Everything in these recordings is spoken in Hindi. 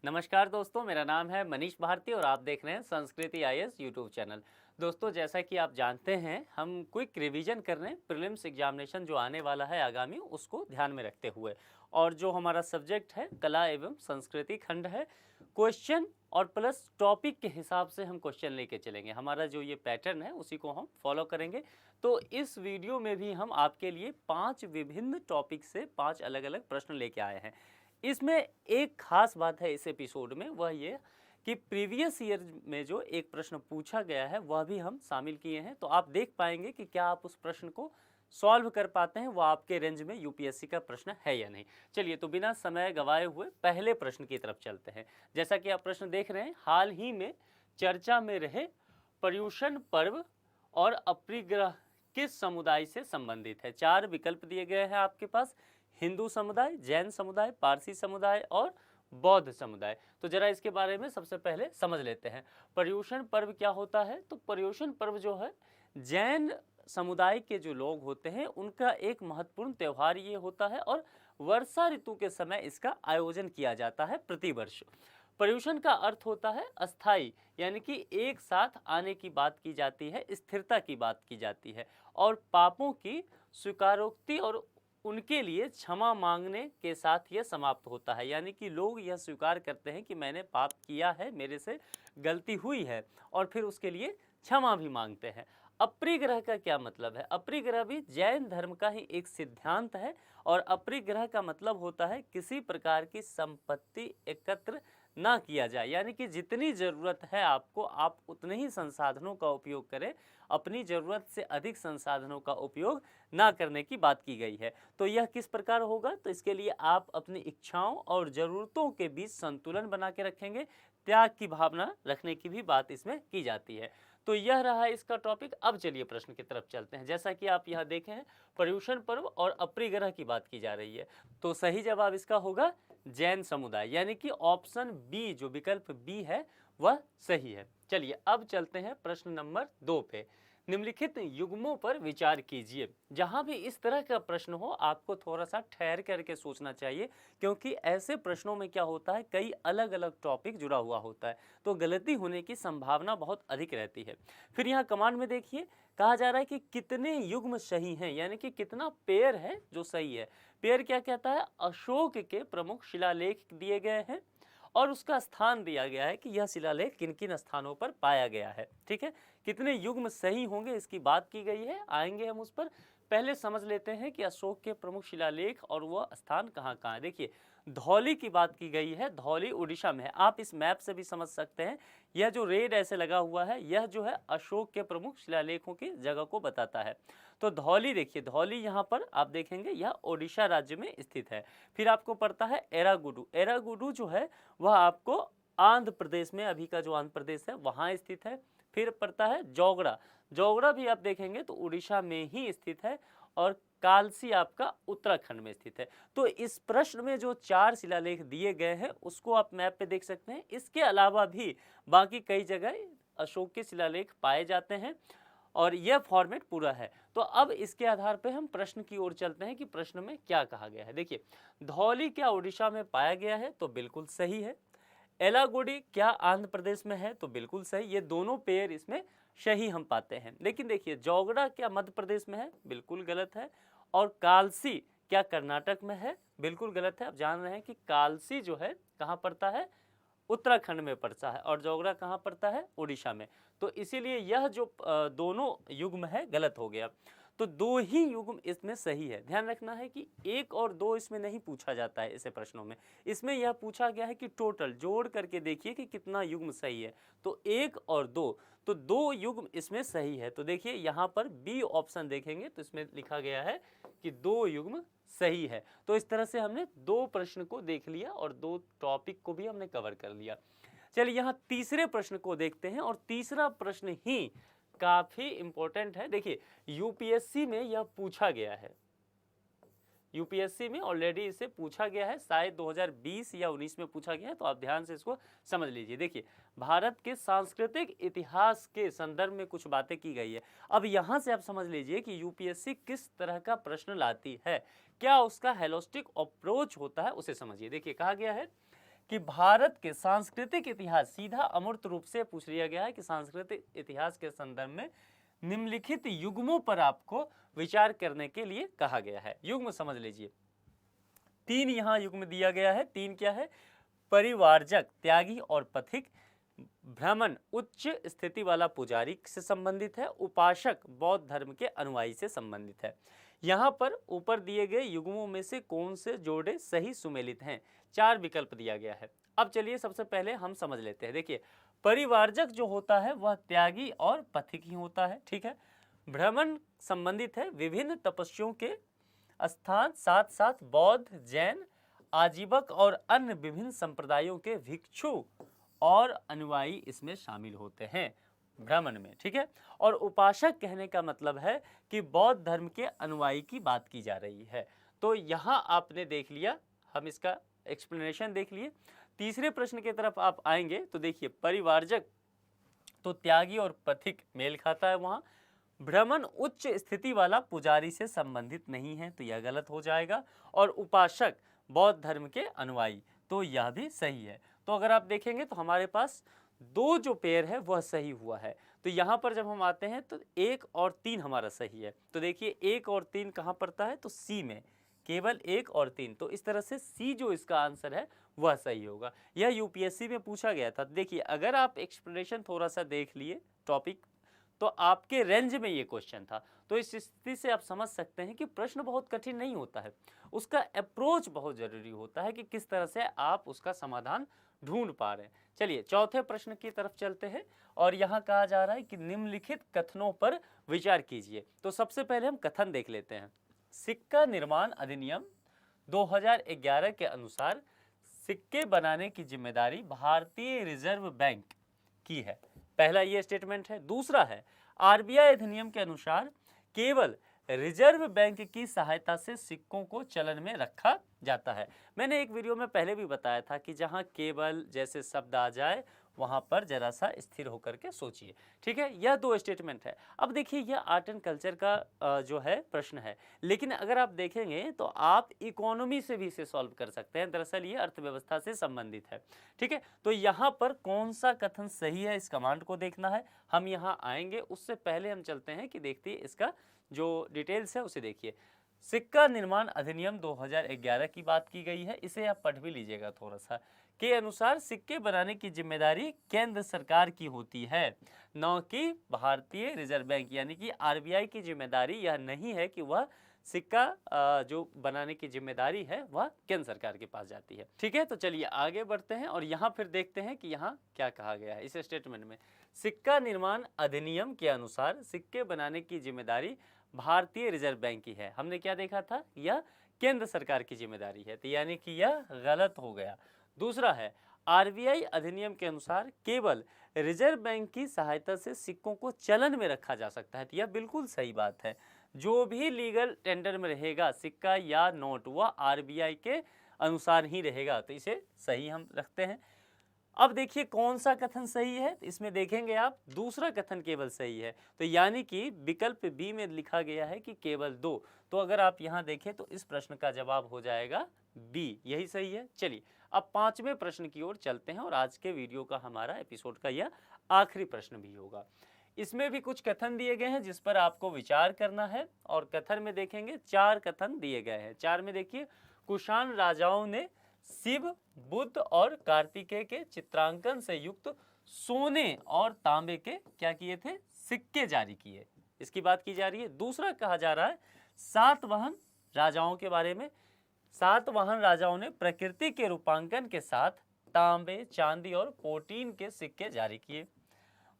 नमस्कार दोस्तों, मेरा नाम है मनीष भारती और आप देख रहे हैं संस्कृति आईएएस यूट्यूब चैनल। दोस्तों, जैसा कि आप जानते हैं, हम क्विक रिवीजन कर रहे हैं प्रीलिम्स एग्जामिनेशन जो आने वाला है आगामी, उसको ध्यान में रखते हुए। और जो हमारा सब्जेक्ट है कला एवं संस्कृति खंड है, क्वेश्चन और प्लस टॉपिक के हिसाब से हम क्वेश्चन लेके चलेंगे। हमारा जो ये पैटर्न है उसी को हम फॉलो करेंगे। तो इस वीडियो में भी हम आपके लिए 5 विभिन्न टॉपिक से 5 अलग अलग प्रश्न लेके आए हैं। इसमें एक खास बात है इस एपिसोड में, वह ये कि प्रीवियस ईयर में जो एक प्रश्न पूछा गया है वह भी हम शामिल किए हैं। तो आप देख पाएंगे कि क्या आप उस प्रश्न को सॉल्व कर पाते हैं, वह आपके रेंज में यूपीएससी का प्रश्न है या नहीं। चलिए, तो बिना समय गवाए हुए पहले प्रश्न की तरफ चलते हैं। जैसा कि आप प्रश्न देख रहे हैं, हाल ही में चर्चा में रहे पर्युषण पर्व और अपरिग्रह किस समुदाय से संबंधित है। 4 विकल्प दिए गए हैं आपके पास: हिंदू समुदाय, जैन समुदाय, पारसी समुदाय और बौद्ध समुदाय। तो जरा इसके बारे में सबसे पहले समझ लेते हैं। पर्युषण पर्व क्या होता है? तो पर्युषण पर्व जो है, जैन समुदाय के जो लोग होते हैं उनका एक महत्वपूर्ण त्यौहार ये होता है और वर्षा ऋतु के समय इसका आयोजन किया जाता है प्रतिवर्ष। पर्युषण का अर्थ होता है अस्थाई, यानी कि एक साथ आने की बात की जाती है, स्थिरता की बात की जाती है और पापों की स्वीकारोक्ति और उनके लिए क्षमा मांगने के साथ यह समाप्त होता है। यानी कि लोग यह स्वीकार करते हैं कि मैंने पाप किया है, मेरे से गलती हुई है, और फिर उसके लिए क्षमा भी मांगते हैं। अपरिग्रह का क्या मतलब है? अपरिग्रह भी जैन धर्म का ही एक सिद्धांत है और अपरिग्रह का मतलब होता है किसी प्रकार की संपत्ति एकत्र ना किया जाए। यानी कि जितनी ज़रूरत है आपको, आप उतने ही संसाधनों का उपयोग करें, अपनी ज़रूरत से अधिक संसाधनों का उपयोग ना करने की बात की गई है। तो यह किस प्रकार होगा? तो इसके लिए आप अपनी इच्छाओं और ज़रूरतों के बीच संतुलन बना के रखेंगे, त्याग की भावना रखने की भी बात इसमें की जाती है। तो यह रहा इसका टॉपिक। अब चलिए प्रश्न की तरफ चलते हैं। जैसा कि आप यहाँ देखें हैं, पर्युषण पर्व और अपरिग्रह की बात की जा रही है, तो सही जवाब इसका होगा जैन समुदाय, यानी कि ऑप्शन बी, जो विकल्प बी है वह सही है। चलिए अब चलते हैं प्रश्न नंबर 2 पे। निम्नलिखित युग्मों पर विचार कीजिए। जहां भी इस तरह का प्रश्न हो, आपको थोड़ा सा ठहर करके सोचना चाहिए, क्योंकि ऐसे प्रश्नों में क्या होता है, कई अलग अलग टॉपिक जुड़ा हुआ होता है, तो गलती होने की संभावना बहुत अधिक रहती है। फिर यहाँ कमांड में देखिए, कहा जा रहा है कि कितने युग्म सही हैं, यानी कि कितना पेयर है जो सही है। पेयर क्या कहता है? अशोक के प्रमुख शिलालेख दिए गए हैं और उसका स्थान दिया गया है कि यह शिलालेख किन किन स्थानों पर पाया गया है। ठीक है, कितने युग्म सही होंगे इसकी बात की गई है, आएंगे हम उस पर। पहले समझ लेते हैं कि अशोक के प्रमुख शिलालेख और वह स्थान कहाँ कहाँ है। देखिए, धौली की बात की गई है, धौली उड़ीसा में है। आप इस मैप से भी समझ सकते हैं, यह जो रेड ऐसे लगा हुआ है, यह जो है अशोक के प्रमुख शिलालेखों की जगह को बताता है। तो धौली, देखिए धौली यहाँ पर आप देखेंगे यह ओडिशा राज्य में स्थित है। फिर आपको पड़ता है एरागुडू। एरागुडू जो है वह आपको आंध्र प्रदेश में, अभी का जो आंध्र प्रदेश है वहाँ स्थित है। फिर पड़ता है जोगड़ा। जोगड़ा भी आप देखेंगे तो उड़ीसा में ही स्थित है और कालसी आपका उत्तराखंड में स्थित है। तो इस प्रश्न में जो 4 शिलालेख दिए गए हैं उसको आप मैप पे देख सकते हैं। इसके अलावा भी बाकी कई जगह अशोक के शिलालेख पाए जाते हैं और यह फॉर्मेट पूरा है। तो अब इसके आधार पर हम प्रश्न की ओर चलते हैं कि प्रश्न में क्या कहा गया है। देखिए, धौली क्या उड़ीसा में पाया गया है? तो बिल्कुल सही है। एलागुडी क्या आंध्र प्रदेश में है? तो बिल्कुल सही। ये दोनों पेयर इसमें सही हम पाते हैं। लेकिन देखिए, जोगड़ा क्या मध्य प्रदेश में है? बिल्कुल गलत है। और कालसी क्या कर्नाटक में है? बिल्कुल गलत है। आप जान रहे हैं कि कालसी जो है कहाँ पड़ता है? उत्तराखंड में पड़ता है और जोगड़ा कहाँ पड़ता है? उड़ीसा में। तो इसीलिए यह जो दोनों युग्म है गलत हो गया। तो 2 ही युग्म इसमें सही है। ध्यान रखना है कि 1 और 2 इसमें नहीं पूछा जाता है ऐसे प्रश्नों में। इसमें यह पूछा गया है कि टोटल जोड़ करके देखिए कि कितना युग्म सही है। तो 1 और 2, तो 2 युग्म इसमें सही है। तो देखिए यहाँ पर बी ऑप्शन देखेंगे तो इसमें लिखा गया है कि 2 युग्म सही है। तो इस तरह से हमने 2 प्रश्न को देख लिया और 2 टॉपिक को भी हमने कवर कर लिया। चलिए यहाँ तीसरे प्रश्न को देखते हैं और तीसरा प्रश्न ही काफी इंपॉर्टेंट है। देखिए, यूपीएससी में यह पूछा गया है, यूपीएससी में ऑलरेडी इसे पूछा गया है, शायद 2020 या 19 में पूछा गया है। तो आप ध्यान से इसको समझ लीजिए। देखिए, भारत के सांस्कृतिक इतिहास के संदर्भ में कुछ बातें की गई है। अब यहाँ से आप समझ लीजिए कि यूपीएससी किस तरह का प्रश्न लाती है, क्या उसका होलिस्टिक अप्रोच होता है, उसे समझिए। देखिए, कहा गया है कि भारत के सांस्कृतिक इतिहास, सीधा अमूर्त रूप से पूछ लिया गया है कि सांस्कृतिक इतिहास के संदर्भ में निम्नलिखित युग्मों पर आपको विचार करने के लिए कहा गया है। युग्म समझ लीजिए, 3 यहाँ युग्म दिया गया है। 3 क्या है? परिवारजक, त्यागी और पथिक। ब्राह्मण, उच्च स्थिति वाला पुजारी से संबंधित है। उपासक, बौद्ध धर्म के अनुयायी से संबंधित है। यहाँ पर ऊपर दिए गए युग्मों में से कौन से जोड़े सही सुमेलित हैं? 4 विकल्प दिया गया है। अब चलिए सबसे पहले हम समझ लेते हैं। देखिए, परिवारजक जो होता है वह त्यागी और पथिक ही होता है, ठीक है। ब्राह्मण संबंधित है विभिन्न तपस्वियों के स्थान, साथ साथ बौद्ध, जैन, आजीवक और अन्य विभिन्न संप्रदायों के भिक्षु और अनुयायी इसमें शामिल होते हैं ब्राह्मण में, ठीक है। और उपासक कहने का मतलब है कि बौद्ध धर्म के अनुयायी की बात की जा रही है। तो यहाँ आपने देख लिया, हम इसका एक्सप्लेनेशन देख लिए। तीसरे प्रश्न की तरफ आप आएंगे तो देखिए, परिवारजक तो त्यागी और पथिक मेल खाता है वहाँ। ब्राह्मण उच्च स्थिति वाला पुजारी से संबंधित नहीं है, तो यह गलत हो जाएगा। और उपासक बौद्ध धर्म के अनुयायी, तो यह भी सही है। तो अगर आप देखेंगे तो हमारे पास 2 जो पेयर है वह सही हुआ है। तो यहाँ पर जब हम आते हैं तो 1 और 3 हमारा सही है। तो देखिए 1 और 3 कहाँ पड़ता है? तो सी में, केवल 1 और 3। तो इस तरह से सी जो इसका आंसर है वह सही होगा। यह यूपीएससी में पूछा गया था। देखिए, अगर आप एक्सप्लेनेशन थोड़ा सा देख लिए टॉपिक, तो आपके रेंज में ये क्वेश्चन था। तो इस स्थिति से आप समझ सकते हैं कि प्रश्न बहुत कठिन नहीं होता है, उसका अप्रोच बहुत जरूरी होता है कि किस तरह से आप उसका समाधान ढूंढ पा रहे हैं। चलिए चौथे प्रश्न की तरफ चलते हैं और यहाँ कहा जा रहा है कि निम्नलिखित कथनों पर विचार कीजिए। तो सबसे पहले हम कथन देख लेते हैं। सिक्का निर्माण अधिनियम 2011 के अनुसार सिक्के बनाने की जिम्मेदारी भारतीय रिजर्व बैंक की है। पहला ये स्टेटमेंट है। दूसरा है, आरबीआई अधिनियम के अनुसार केवल रिजर्व बैंक की सहायता से सिक्कों को चलन में रखा जाता है। मैंने एक वीडियो में पहले भी बताया था कि जहां केवल जैसे शब्द आ जाए वहां पर जरा सा स्थिर होकर के सोचिए, ठीक है। यह 2 स्टेटमेंट है। अब देखिए, यह आर्ट एंड कल्चर का जो है प्रश्न है, लेकिन अगर आप देखेंगे तो आप इकोनॉमी से भी इसे सॉल्व कर सकते हैं। दरअसल ये अर्थव्यवस्था से संबंधित है, ठीक है। तो यहाँ पर कौन सा कथन सही है, इस कमांड को देखना है। हम यहाँ आएंगे, उससे पहले हम चलते हैं कि देखिए इसका जो डिटेल्स है उसे देखिए। सिक्का निर्माण अधिनियम 2011 की बात की गई है, इसे आप पढ़ भी लीजिएगा थोड़ा सा। के अनुसार सिक्के बनाने की जिम्मेदारी केंद्र सरकार की होती है, न कि भारतीय रिजर्व बैंक, यानी कि आरबीआई की जिम्मेदारी यह नहीं है कि वह सिक्का जो बनाने की जिम्मेदारी है वह केंद्र सरकार के पास जाती है, ठीक है। तो चलिए आगे बढ़ते हैं और यहाँ फिर देखते हैं कि यहाँ क्या कहा गया है इस स्टेटमेंट में। सिक्का निर्माण अधिनियम के अनुसार सिक्के बनाने की जिम्मेदारी भारतीय रिजर्व बैंक की है। हमने क्या देखा था? यह केंद्र सरकार की जिम्मेदारी है, तो यानी कि यह गलत हो गया। दूसरा है, आरबीआई अधिनियम के अनुसार केवल रिजर्व बैंक की सहायता से सिक्कों को चलन में रखा जा सकता है, तो यह बिल्कुल सही बात है। जो भी लीगल टेंडर में रहेगा सिक्का या नोट, वह आरबीआई के अनुसार ही रहेगा, तो इसे सही हम रखते हैं। अब देखिए कौन सा कथन सही है, इसमें देखेंगे आप दूसरा कथन केवल सही है, तो यानी कि विकल्प बी में लिखा गया है कि केवल 2। तो अगर आप यहाँ देखें तो इस प्रश्न का जवाब हो जाएगा बी, यही सही है। चलिए अब 5वें प्रश्न की ओर चलते हैं और आज के वीडियो का हमारा एपिसोड का यह आखिरी प्रश्न भी होगा। इसमें भी कुछ कथन दिए गए हैं जिस पर आपको विचार करना है और कथन में देखेंगे 4 कथन दिए गए हैं। 4 में देखिए, कुषाण राजाओं ने शिव, बुद्ध और कार्तिकेय के चित्रांकन से युक्त सोने और तांबे के क्या किए थे? सिक्के जारी किए, इसकी बात की जा रही है। दूसरा कहा जा रहा है सातवाहन राजाओं के बारे में। सातवाहन राजाओं ने प्रकृति के रूपांकन के साथ तांबे, चांदी और प्रोटीन के सिक्के जारी किए।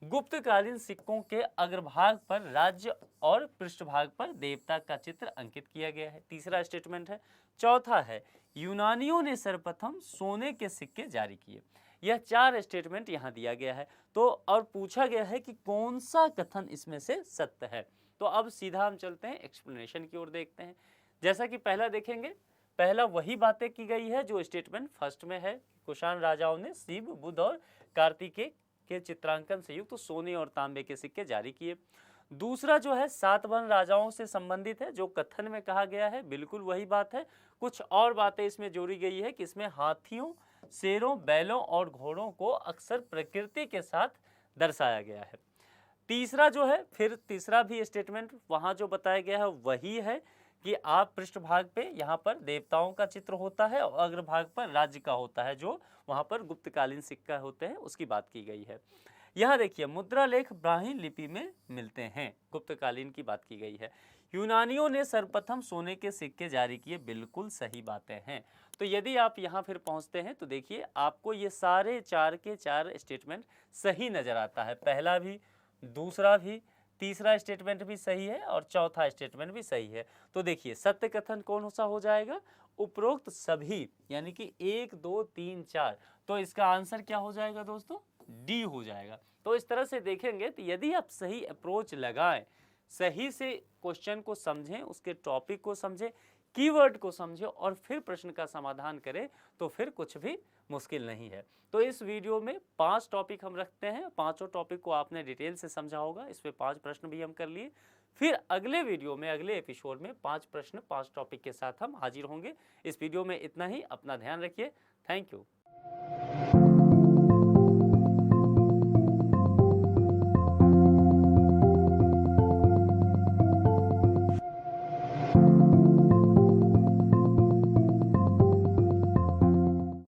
गुप्तकालीन सिक्कों के अग्रभाग पर राज्य और पृष्ठभाग पर देवता का चित्र अंकित किया गया है। तीसरा स्टेटमेंट है। चौथा है, यूनानियों ने सर्वप्रथम सोने के सिक्के जारी किए। यह 4 स्टेटमेंट यहाँ दिया गया है। तो और पूछा गया है कि कौन सा कथन इसमें से सत्य है। तो अब सीधा हम चलते हैं एक्सप्लेनेशन की ओर, देखते हैं। जैसा कि पहला देखेंगे, पहला वही बातें की गई है जो स्टेटमेंट फर्स्ट में है। कुषाण राजाओं ने शिव, बुध और कार्तिकेय के चित्रांकन से युक्त सोने और तांबे के सिक्के जारी किए। दूसरा जो है सातवाहन राजाओं से संबंधित है, जो कथन में कहा गया है बिल्कुल वही बात है। कुछ और बातें इसमें जोड़ी गई है कि इसमें हाथियों शेरों, बैलों और घोड़ों को अक्सर प्रकृति के साथ दर्शाया गया है। तीसरा जो है, फिर तीसरा भी स्टेटमेंट वहाँ जो बताया गया है वही है कि आप पृष्ठभाग पे यहाँ पर देवताओं का चित्र होता है और अग्रभाग पर राज्य का होता है, जो वहाँ पर गुप्तकालीन सिक्का होते हैं उसकी बात की गई है। यहाँ देखिए मुद्रा लेख ब्राह्मी लिपि में मिलते हैं, गुप्तकालीन की बात की गई है। यूनानियों ने सर्वप्रथम सोने के सिक्के जारी किए, बिल्कुल सही बातें हैं। तो यदि आप यहाँ फिर पहुँचते हैं तो देखिए आपको ये सारे 4 के 4 स्टेटमेंट सही नज़र आता है। पहला भी, दूसरा भी, तीसरा स्टेटमेंट भी सही है और चौथा स्टेटमेंट भी सही है। तो देखिए सत्य कथन कौन सा हो जाएगा, उपरोक्त सभी, यानी कि 1 2 3 4। तो इसका आंसर क्या हो जाएगा दोस्तों, डी हो जाएगा। तो इस तरह से देखेंगे तो यदि आप सही अप्रोच लगाएं, सही से क्वेश्चन को समझें, उसके टॉपिक को समझें, कीवर्ड को समझें और फिर प्रश्न का समाधान करें, तो फिर कुछ भी मुश्किल नहीं है। तो इस वीडियो में 5 टॉपिक हम रखते हैं, पांचों टॉपिक को आपने डिटेल से समझा होगा, इस पे 5 प्रश्न भी हम कर लिए। फिर अगले वीडियो में, अगले एपिसोड में 5 प्रश्न 5 टॉपिक के साथ हम हाजिर होंगे। इस वीडियो में इतना ही, अपना ध्यान रखिए। Thank you.